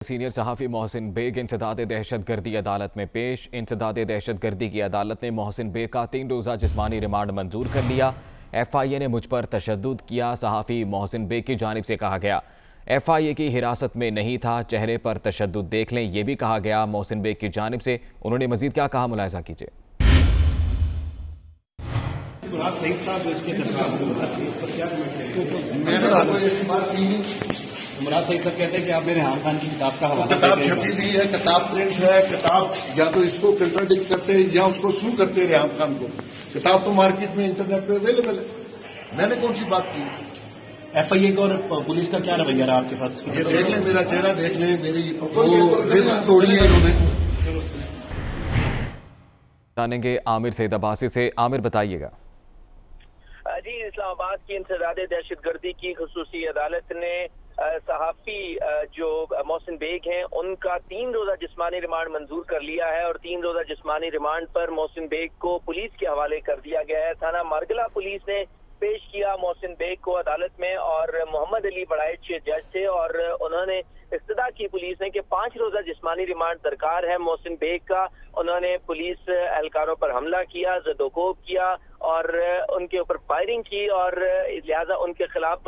Senior صحافی محسن bag انسداد دہشت گردی عدالت میں پیش۔ انسداد دہشت گردی کی عدالت نے محسن بیگ کا 3 روزہ جسمانی ریمانڈ منظور کر لیا۔ ایف آئی اے نے مجھ پر تشدد کیا، صحافی محسن بیگ کی جانب سے کہا گیا۔ ایف آئی اے کی حراست میں نہیں تھا، چہرے پر تشدد دیکھ لیں، یہ بھی کہا گیا محسن بیگ کی جانب سے۔ انہوں نے مزید کیا کہا، ملاحظہ کیجیے۔ مراد صاحب کہتے ہیں کہ آپ نے ریحان خان کی کتاب کا حوالہ کتاب چھپی ہوئی ہے، کتاب پرنٹ ہے، کتاب یا تو اس کو کنٹراڈکٹ کرتے ہیں یا اس کو سو کرتے ہیں ریحان خان کو۔ کتاب تو مارکیٹ میں انٹرنیٹ پہ اویلیبل ہے، میں نے کون سی بات کی؟ ایف آئی اے کا اور پولیس کا کیا رویہ رہا آپ کے ساتھ؟ یہ دیکھ لیں، میرا چہرہ دیکھ لیں، میری ربس توڑی ہے انہوں نے۔ جانیں گے عامر سید عباسی سے۔ عامر بتائیے گا۔ جی، اسلام آباد کی انسداد دہشت گردی کی خصوصی عدالت نے صحافی جو محسن بیگ ہیں ان کا 3 روزہ جسمانی ریمانڈ منظور کر لیا ہے، اور 3 روزہ جسمانی ریمانڈ پر محسن بیگ کو پولیس کے حوالے کر دیا گیا ہے۔ تھانہ مارگلہ پولیس نے پیش کیا محسن بیگ کو عدالت میں، اور محمد علی بڑائچ جج تھے، اور انہوں نے استدعا کی پولیس نے کہ 5 روزہ جسمانی ریمانڈ درکار ہے محسن بیگ کا۔ انہوں نے پولیس اہلکاروں پر حملہ کیا، زد و کوب کیا اور ان کے اوپر فائرنگ کی، اور لہذا ان کے خلاف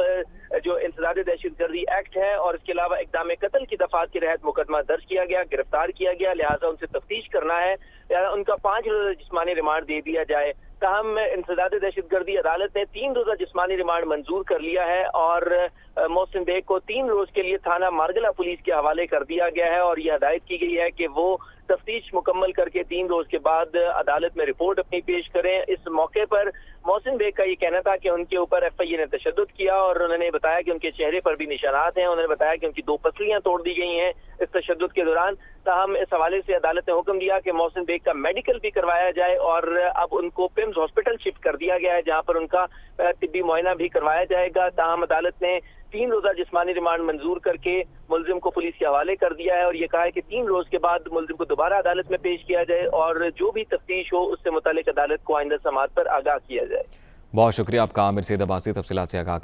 جو انسداد دہشت گردی ایکٹ ہے اور اس کے علاوہ اقدام قتل کی دفعات کے تحت مقدمہ درج کیا گیا، گرفتار کیا گیا، لہذا ان سے تفتیش کرنا ہے، لہذا ان کا 5 روزہ جسمانی ریمانڈ دے دیا جائے۔ تاہم انسداد دہشت گردی عدالت نے 3 روزہ جسمانی ریمانڈ منظور کر لیا ہے، اور محسن بیگ کو 3 روز کے لیے تھانہ مارگلہ پولیس کے حوالے کر دیا گیا ہے، اور یہ ہدایت کی گئی ہے کہ وہ تفتیش مکمل کر کے 3 روز کے بعد عدالت میں رپورٹ اپنی پیش کریں۔ اس موقع پر محسن بیگ کا یہ کہنا تھا کہ ان کے اوپر ایف آئی اے نے تشدد کیا، اور انہوں نے بتایا کہ ان کے چہرے پر بھی نشانات ہیں، انہوں نے بتایا کہ ان کی 2 پسلیاں توڑ دی گئی ہیں اس تشدد کے دوران۔ تاہم اس حوالے سے عدالت نے حکم دیا کہ محسن بیگ کا میڈیکل بھی کروایا جائے، اور اب ان کو پیمز ہاسپٹل شفٹ کر دیا گیا ہے جہاں پر ان کا طبی معائنہ بھی کروایا جائے گا۔ تاہم عدالت نے 3 روزہ جسمانی ریمانڈ منظور کر کے ملزم کو پولیس کے حوالے کر دیا ہے، اور یہ کہا ہے کہ 3 روز کے بعد ملزم کو دوبارہ عدالت میں پیش کیا جائے، اور جو بھی تفتیش ہو اس سے متعلق عدالت کو آئندہ سماعت پر آگاہ کیا جائے۔ بہت شکریہ آپ کا عامر سید عباسی، تفصیلات سے آگاہ کر